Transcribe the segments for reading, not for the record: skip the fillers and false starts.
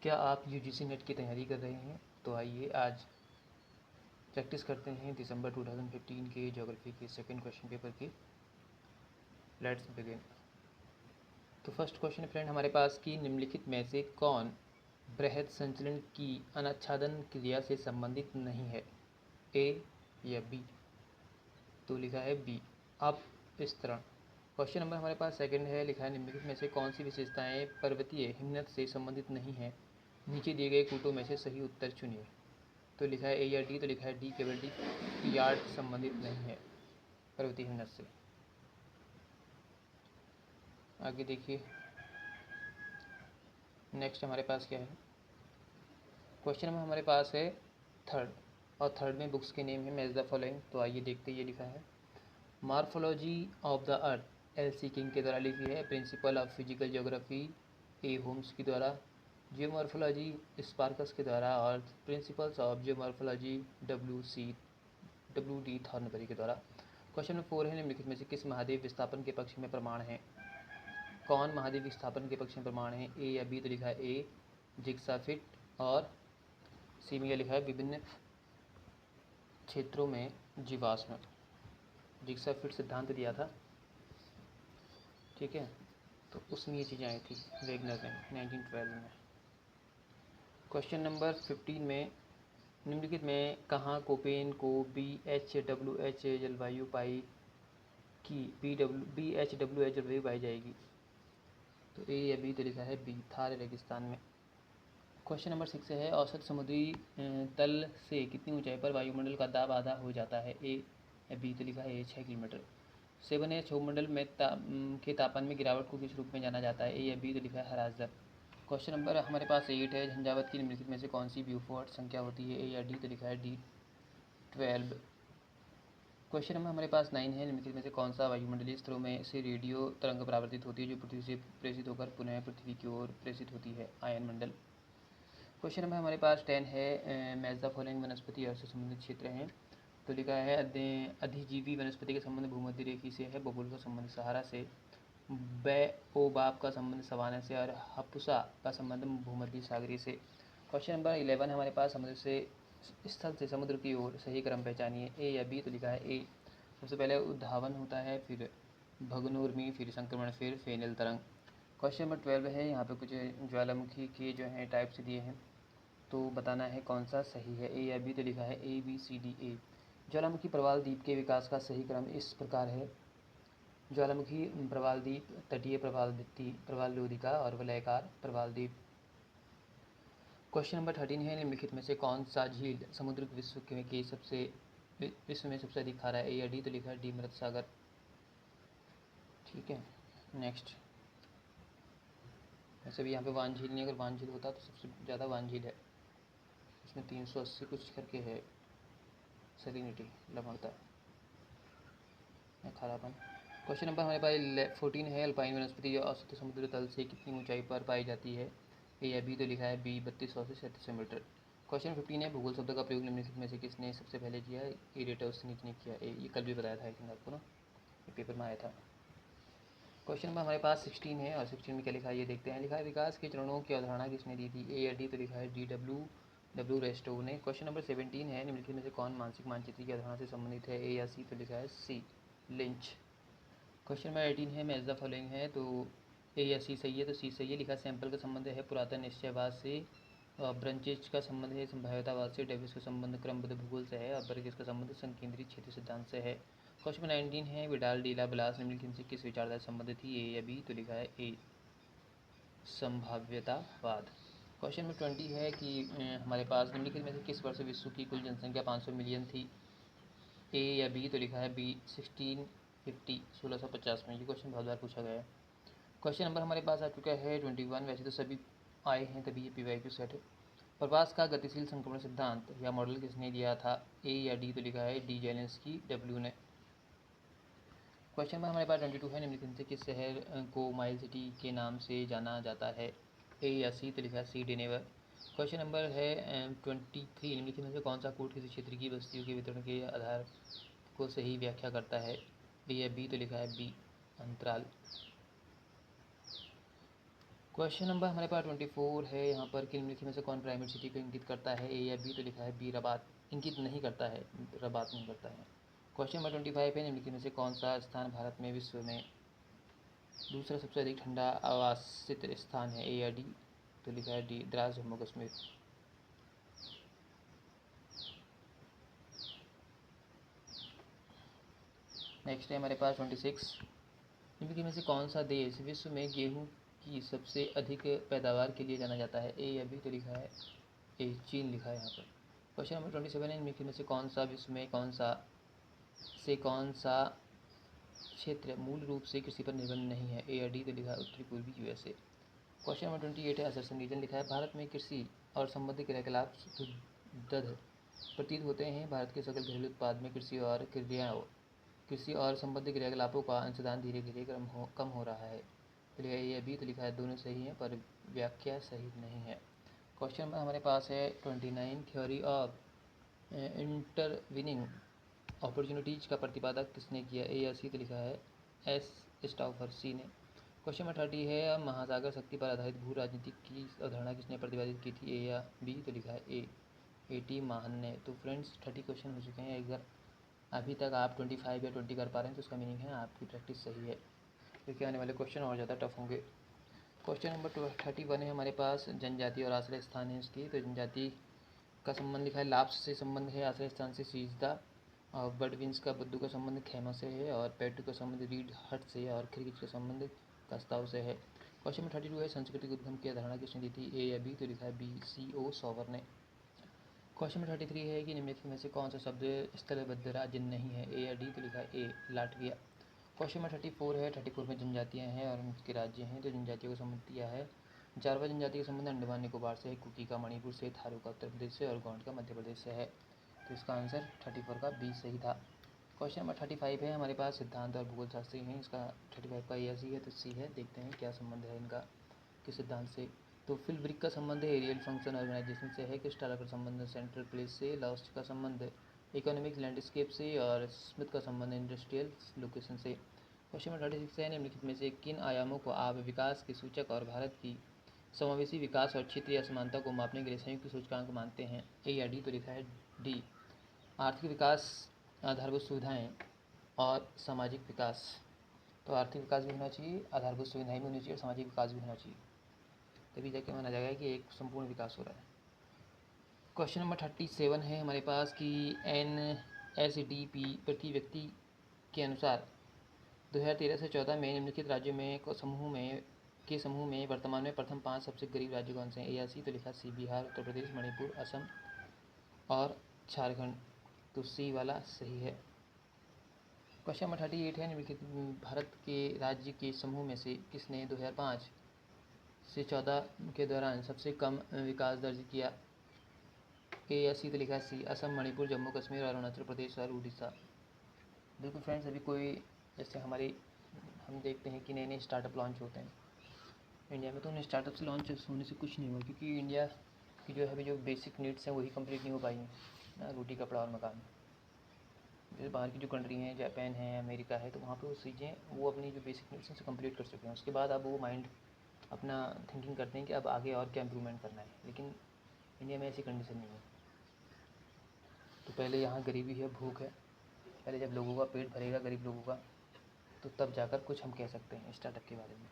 क्या आप UGC net की तैयारी कर रहे हैं? तो आइए आज प्रैक्टिस करते हैं दिसंबर 2015 के ज्योग्राफी के सेकंड क्वेश्चन पेपर की। Let's begin. तो फर्स्ट क्वेश्चन फ्रेंड हमारे पास कि निम्नलिखित में से कौन बृहद संचलन की अनाच्छादन क्रिया से संबंधित नहीं है, ए या बी? तो लिखा है बी, अब विस्तरण। क्वेश्चन नंबर हमारे पास सेकंड है, लिखा है निम्नलिखित में से कौन सी विशेषताएं पर्वतीय हिमनद से संबंधित नहीं है, नीचे दिए गए कूटों में से सही उत्तर चुनिए। तो लिखा है ए या डी? तो लिखा है डी, केवल डी यार्ड संबंधित नहीं है पर्वतीय हिमनद से। आगे देखिए नेक्स्ट हमारे पास क्या है। क्वेश्चन नंबर हमारे पास है थर्ड, और थर्ड में बुक्स के नेम है मैच द फॉलोइंग। तो आइए देखते ये लिखा है morphology of the earth, L C King के द्वारा लिखी है। Principle of physical geography, A Holmes के द्वारा। जियोमॉर्फोलॉजी स्पार्कस के द्वारा। और principles of geomorphology W D Thornbury के द्वारा। क्वेश्चन नंबर 4 है निम्नलिखित में से किस महाद्वीप विस्थापन के पक्ष में प्रमाण है? कौन महाद्वीप विस्थापन के पक्ष में प्रमाण है, ए या बी? तो लिखा है ए, जिग्साफिट, और सी में लिखा है विभिन्न क्षेत्रों में जीवाश्म। जिग्साफिट सिद्धांत दिया था, ठीक है, तो उसमें ये चीज़ें आई थी वेगनर ने 1912 में। क्वेश्चन नंबर 15 में निम्नलिखित में कहाँ कोपेन को BHWH जलवायु पाई की BHWH जलवायु पाई जाएगी? तो ए या बी? तो लिखा है बी, थार रेगिस्तान में। क्वेश्चन नंबर 6 है औसत समुद्री तल से कितनी ऊंचाई पर वायुमंडल का दाब आधा हो जाता है, ए या बी? तो लिखा है 6 किलोमीटर। 7 है क्षोभमंडल में के तापमान में गिरावट को किस रूप में जाना जाता है, ए या बी? तो लिखा है ह्रास दर। क्वेश्चन नंबर हमारे पास 8 है झंझावात की निम्नलिखित में से कौन सी ब्यूफोर्ड संख्या होती है, ए या डी? तो लिखा है डी, 12। क्वेश्चन नंबर हमारे पास 9 है निम्नलिखित में से कौन सा वायुमंडलीय स्तरों में से रेडियो तरंग परावर्तित होती है जो पृथ्वी से प्रेषित होकर पुनः पृथ्वी की ओर प्रेषित होती है, आयन मंडल। क्वेश्चन नंबर हमारे पास 10 है मैच द फॉलोइंग वनस्पति अर्थ से संबंधित क्षेत्र हैं। तो लिखा है अधिजीवी वनस्पति का संबंध भूमध्य रेखी से है, बबूल का संबंध सहारा से, बैओबाब का संबंध सवाना से, और हपुसा का संबंध भूमध्य सागरीय से। क्वेश्चन नंबर 11 हमारे पास समुद्र से स्थल से समुद्र की ओर सही क्रम पहचानिए, ए या बी? तो लिखा है ए। सबसे पहले उद्धावन होता है, फिर भग्नोर्मी, फिर संक्रमण, फिर फेनल तरंग। क्वेश्चन नंबर 12 है, यहाँ पे कुछ ज्वालामुखी के जो हैं टाइप्स दिए हैं, तो बताना है कौन सा सही है, ए या बी? तो लिखा है A B C D A. ज्वालामुखी प्रवाल द्वीप के विकास का सही क्रम इस प्रकार है: ज्वालामुखी प्रवाल द्वीप, तटीय प्रवाल भित्ति, प्रवाल लोदिका और वलयाकार प्रवाल द्वीप। क्वेश्चन नंबर 13 है निम्नलिखित में से कौन सा झील समुद्र विश्व में सबसे अधिक खारा है, ए या डी? तो लिखा है डी, मृत सागर। ठीक है, नेक्स्ट। वैसे भी यहाँ पे वान झील नहीं, अगर वान झील होता तो सबसे ज़्यादा वान झील है, इसमें 380 कुछ करके है सैलिनिटी, लवणता या खारापन। क्वेश्चन नंबर हमारे पास 14 है अल्पाइन वनस्पति जो औसत समुद्र तल से कितनी ऊंचाई पर पाई जाती है, ए या बी? तो लिखा है बी, 3200 से 3700 मीटर। क्वेश्चन 15 है भूगोल शब्द का प्रयोग निम्नलिखित में से किसने सबसे पहले किया, इरेटस ने किया, ये कल भी बताया था आई थिंक आपको ना, ये पेपर में आया था। क्वेश्चन नंबर हमारे पास 16 है, और 16 में क्या लिखा है ये देखते हैं। लिखा है विकास के चरणों की अवधारणा किसने दी थी, ए या डी? तो लिखा है डी, डब्ल्यू रेस्टो ने। क्वेश्चन नंबर 17 है निम्नलिखित में से कौन मानसिक मानचित्र की अवधारणा से संबंधित है, ए या सी? तो लिखा है सी, लिंच। क्वेश्चन नंबर 18 है मैच द फॉलोइंग है, तो ए या सी सही है? तो सी सही है। लिखा सैंपल का संबंध है पुरातन निश्चयवाद से, ब्रंचिज का संबंध है संभाव्यतावाद से, डेविस का संबंध क्रमबद्ध भूगोल से है, और बर्गिस का संबंध संकेंद्रित क्षेत्र सिद्धांत से है। क्वेश्चन नंबर 19 है विडाल डीला ब्लास निम्नलिखित से किस विचारधारा से संबंधित थी, ए या बी? तो लिखा है ए, संभाव्यतावाद। क्वेश्चन नंबर 20 है कि हमारे पास निम्नलिखित में से किस वर्ष विश्व की कुल जनसंख्या 500 मिलियन थी, ए या बी? तो लिखा है बी, 1650 में। ये क्वेश्चन बहुत बार पूछा गया है। क्वेश्चन नंबर हमारे पास आ चुका है 21, वैसे तो सभी आए हैं तभी ये PYQ सेट है। प्रवास का गतिशील संक्रमण सिद्धांत या मॉडल किसने दिया था, ए या डी? तो लिखा है डी, जेलेंस्की, डब्ल्यू ने। क्वेश्चन नंबर हमारे पास 22 है निम्नलिखित से किस शहर को माइल सिटी के नाम से जाना जाता है, ए या सी? तो लिखा है सी, डिनेवर। क्वेश्चन नंबर है 23 निम्नलिखित में से कौन सा कोड किसी क्षेत्र की बस्तियों के वितरण के आधार को सही व्याख्या करता है, ए या बी? तो लिखा है बी, अंतराल। क्वेश्चन नंबर हमारे पास 24 है। यहाँ पर कि निम्नलिखित में से कौन प्राइमेट सिटी को इंगित करता है, ए या बी? तो लिखा है बी, रबात। इंगित नहीं करता है, रबात नहीं करता है। क्वेश्चन नंबर 25 है। निम्नलिखित में से कौन सा स्थान भारत में विश्व में दूसरा सबसे अधिक ठंडा आवासित स्थान है, ए या डी? तो लिखा है डी, द्रास, जम्मू कश्मीर। नेक्स्ट है हमारे पास 26। निम्नलिखित में से कौन सा देश विश्व में गेहूं की सबसे अधिक पैदावार के लिए जाना जाता है, ए या बी? तो लिखा है ए, चीन लिखा है यहाँ पर। क्वेश्चन नंबर 27 है। निम्नलिखित में से कौन सा विश्व में कौन सा क्षेत्र मूल रूप से कृषि पर निर्भर नहीं है, ए या डी? तो लिखा है उत्तरी पूर्वी यूएसए। क्वेश्चन नंबर 28 है। असरसन रीजन लिखा है भारत में कृषि और संबंधित क्रियाकलाप सुदृढ़ प्रतीत होते हैं। भारत के सकल घरेलू उत्पाद में कृषि और संबंधित क्रियाकलापों का अंशदान धीरे धीरे कम हो रहा है। तो लिखा है ए या बी? तो लिखा है दोनों सही हैं, पर व्याख्या सही नहीं है। क्वेश्चन नंबर हमारे पास है 29। थ्योरी ऑफ इंटरविनिंग अपॉर्चुनिटीज का प्रतिपादक किसने किया, ए या सी? तो लिखा है एस स्टाउफर, सी ने। क्वेश्चन नंबर 30 है। महासागर शक्ति पर आधारित भू राजनीति की अवधारणा किसने प्रतिपादित की थी, ए या बी? तो लिखा है ए टी माहन ने। तो फ्रेंड्स 30 क्वेश्चन हो चुके हैं। अगर अभी तक आप 25 या 20 कर पा रहे हैं तो उसका मीनिंग है आपकी प्रैक्टिस सही है, क्योंकि आने वाले क्वेश्चन और ज़्यादा टफ होंगे। क्वेश्चन नंबर 31 है हमारे पास। जनजाति और आश्रय स्थान है इसकी। तो जनजाति का संबंध लिखा है लाप्स से संबंध है, आश्रय स्थान से सीजदा, और बर्डविंस का बुद्धू का संबंध खेमा से है, और पेटू का संबंध रीड हट से, और खिरगिच का संबंध कस्ताव से है। क्वेश्चन नंबर 32 है। सांस्कृतिक उद्गम की अवधारणा किसने दी थी, ए या बी? तो लिखा है बी, सी ओ सॉवर ने। क्वेश्चन नंबर 33 है कि निम्नलिखित में से कौन सा शब्द स्थलबद्ध राज्य नहीं है, ए या डी? तो लिखा है ए, लाटविया। क्वेश्चन नंबर 34 है। 34 में जनजातियाँ हैं और उनके राज्य हैं। तो जनजातियों का संबंध दिया है। जारवा जनजाति का संबंध अंडमान निकोबार से है, कुकी का मणिपुर से, थारू का उत्तर प्रदेश से, और गोंड का मध्य प्रदेश से है। तो इसका आंसर 34 का बी सही था। क्वेश्चन नंबर 35 है हमारे पास। सिद्धांत और भूगोल शास्त्री हैं। इसका 35 का ए या सी है, तो सी है। देखते हैं क्या संबंध है इनका किस सिद्धांत से। तो फिल्ब्रिक का संबंध एरियल फंक्शन ऑर्गेनाइजेशन से है। क्रिस्टालर का संबंध सेंट्रल प्लेस से, लॉस्ट का संबंध इकोनॉमिक लैंडस्केप से, और स्मिथ का संबंध इंडस्ट्रियल लोकेशन से। क्वेश्चन नंबर 36 है। निम्नलिखित में से किन आयामों को आप विकास के सूचक और भारत की समावेशी विकास और क्षेत्रीय असमानता को मापने के लिए संयुक्त सूचकांक मानते हैं, ए या डी? तो लिखा है डी, आर्थिक विकास, आधारभूत सुविधाएं और सामाजिक विकास। तो आर्थिक विकास भी होना चाहिए, आधारभूत सुविधाएं भी होनी चाहिए, और सामाजिक विकास भी होना चाहिए, तभी जाके माना जाएगा कि एक संपूर्ण विकास हो रहा है। क्वेश्चन नंबर 37 है हमारे पास कि NSDP प्रति व्यक्ति के अनुसार 2013 से 14 में निम्नलिखित राज्यों में समूह में वर्तमान में प्रथम 5 सबसे गरीब राज्य कौन से हैं, ए या सी? तो लिखा सी, बिहार, उत्तर प्रदेश, मणिपुर, असम और झारखंड। तो सी वाला सही है। क्वेश्चन नंबर 38 है। निम्नलिखित भारत के राज्य के समूह में से किसने 2005 से 14 के दौरान सबसे कम विकास दर्ज किया, ए या सी? तो लिखा है सी, असम, मणिपुर, जम्मू कश्मीर, और अरुणाचल प्रदेश और उड़ीसा। बिल्कुल फ्रेंड्स, अभी कोई जैसे हम देखते हैं कि नए नए स्टार्टअप लॉन्च होते हैं इंडिया में, तो उन स्टार्टअप से लॉन्च होने से कुछ नहीं हुआ, क्योंकि इंडिया की जो है अभी जो बेसिक नीड्स हैं वही कंप्लीट नहीं हो पाई हैं ना, रोटी कपड़ा और मकान। जैसे बाहर की जो कंट्री हैं, जापान है, अमेरिका है, तो वहाँ पे वो चीज़ें वो अपनी जो बेसिक नीड्स हैं उसे कंप्लीट कर चुके हैं। उसके बाद अब वो माइंड अपना थिंकिंग करते हैं कि अब आगे और क्या इम्प्रूवमेंट करना है, लेकिन इंडिया में ऐसी कंडीशन नहीं है। तो पहले यहाँ गरीबी है, भूख है। पहले जब लोगों का पेट भरेगा, गरीब लोगों का, तो तब जाकर कुछ हम कह सकते हैं स्टार्टअप के बारे में।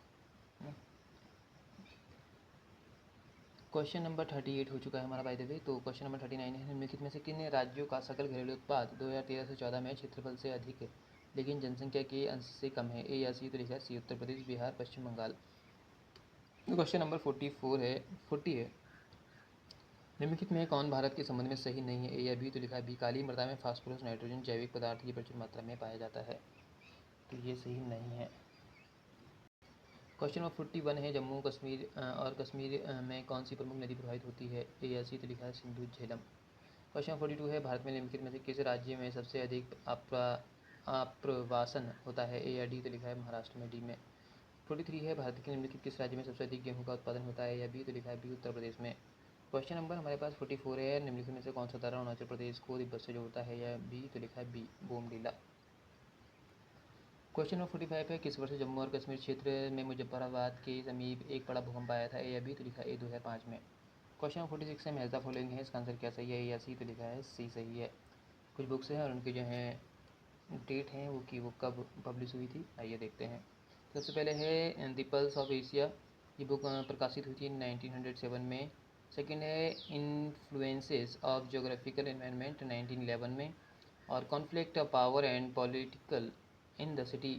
क्वेश्चन नंबर 38 हो चुका है हमारा बाय द वे। तो क्वेश्चन नंबर 39 है। निम्नलिखित में से किन राज्यों का सकल घरेलू उत्पाद 2013 से 14 में क्षेत्रफल से अधिक है लेकिन जनसंख्या के अंश से कम है, ए या सी? तो लिखा है सी, उत्तर प्रदेश, बिहार, पश्चिम बंगाल। क्वेश्चन नंबर 40 है। निम्नलिखित में कौन भारत के संबंध में सही नहीं है, ए या बी? तो लिखा है बी, काली मृदा में फास्फोरस नाइट्रोजन जैविक पदार्थ की प्रचुर मात्रा में पाया जाता है। तो ये सही नहीं है। क्वेश्चन नंबर 41 है। जम्मू कश्मीर और कश्मीर में कौन सी प्रमुख नदी प्रवाहित होती है, ए या सी? तो लिखा है सिंधु, झेलम। क्वेश्चन नंबर 42 है। भारत में निम्नलिखित में से किस राज्य में सबसे अधिक आप्रवासन होता है, ए या डी? तो लिखा है महाराष्ट्र में, डी में। 43 है। भारत के निम्नलिखित किस राज्य में सबसे अधिक गेहूं का उत्पादन होता है, या बी? तो लिखा है बी, उत्तर प्रदेश में। क्वेश्चन नंबर हमारे पास 44 है। निम्नलिखित में से कौन सा तारा अरुणाचल प्रदेश को तिब्बत से जोड़ता है, या बी? तो लिखा है बी, बोमडीला। क्वेश्चन नंबर 45 है, किस वर्ष जम्मू और कश्मीर क्षेत्र में मुजफ्फराबाद के समीप एक बड़ा भूकंप आया था? ए या बी? तो लिखा ए 2005 में। क्वेश्चन नंबर 46 है, मैच द फॉलोइंग है, इसका आंसर क्या सही है, ए या सी? तो लिखा है सी सही है। कुछ बुक्स हैं और उनके जो हैं डेट हैं वो कब पब्लिश हुई थी, आइए देखते हैं। सबसे पहले है द पल्स ऑफ एशिया, ये बुक प्रकाशित हुई थी 1907 में। सेकंड है इन्फ्लुएंसेस ऑफ जोग्राफिकल एनवायरनमेंट 1911 में। और conflict of power and political in the city,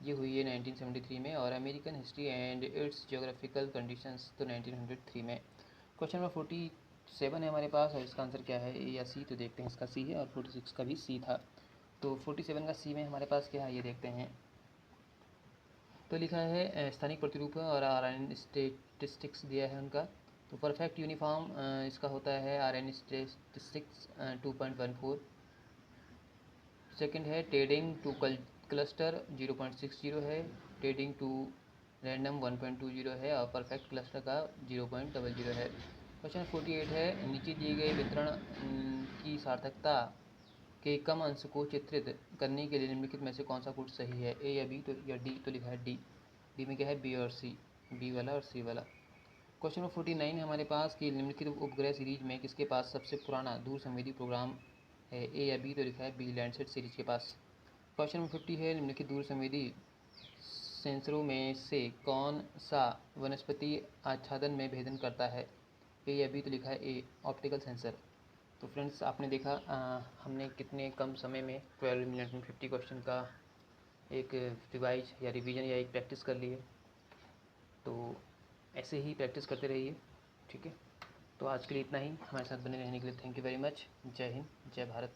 ये हुई है 1973 में। और American history and it's geographical conditions तो 1903 में। क्वेश्चन नंबर 47 है हमारे पास, और इसका आंसर क्या है, ए या सी? तो देखते हैं, इसका सी है। और 46 का भी सी था, तो 47 का सी में हमारे पास क्या है ये देखते हैं। तो लिखा है स्थानिक प्रतिरूप और आर एन स्टेटिस्टिक्स दिया है उनका। तो परफेक्ट यूनिफॉर्म इसका होता है आर एन स्टेटिस्टिक्स 2.14। सेकंड है ट्रेडिंग टू क्लस्टर 0.60 है। ट्रेडिंग टू रैंडम 1.20 है। और परफेक्ट क्लस्टर का 0.00 है। क्वेश्चन 48 है, नीचे दिए गए वितरण की सार्थकता के कम अंश को चित्रित करने के लिए निम्नलिखित में से कौन सा कोड सही है, ए या बी? तो या डी? तो लिखा है डी। डी में क्या है, बी और सी, बी वाला और सी वाला। क्वेश्चन नंबर 49 है हमारे पास कि निम्नलिखित उपग्रह सीरीज में किसके पास सबसे पुराना दूर संवेदी प्रोग्राम है, ए या बी? तो लिखा है बी, लैंडसेट सीरीज के पास। क्वेश्चन नंबर 50 है, निम्नलिखित दूर संवेदी सेंसरों में से कौन सा वनस्पति आच्छादन में भेदन करता है, ए या बी? तो लिखा है ए, ऑप्टिकल सेंसर। तो फ्रेंड्स आपने देखा हमने कितने कम समय में 12 मिनट में 50 क्वेश्चन का एक रिवाइज या रिवीजन या एक प्रैक्टिस कर ली है। तो ऐसे ही प्रैक्टिस करते रहिए, ठीक है। तो आज के लिए इतना ही, हमारे साथ बने रहने के लिए थैंक यू वेरी मच। जय हिंद, जय भारत।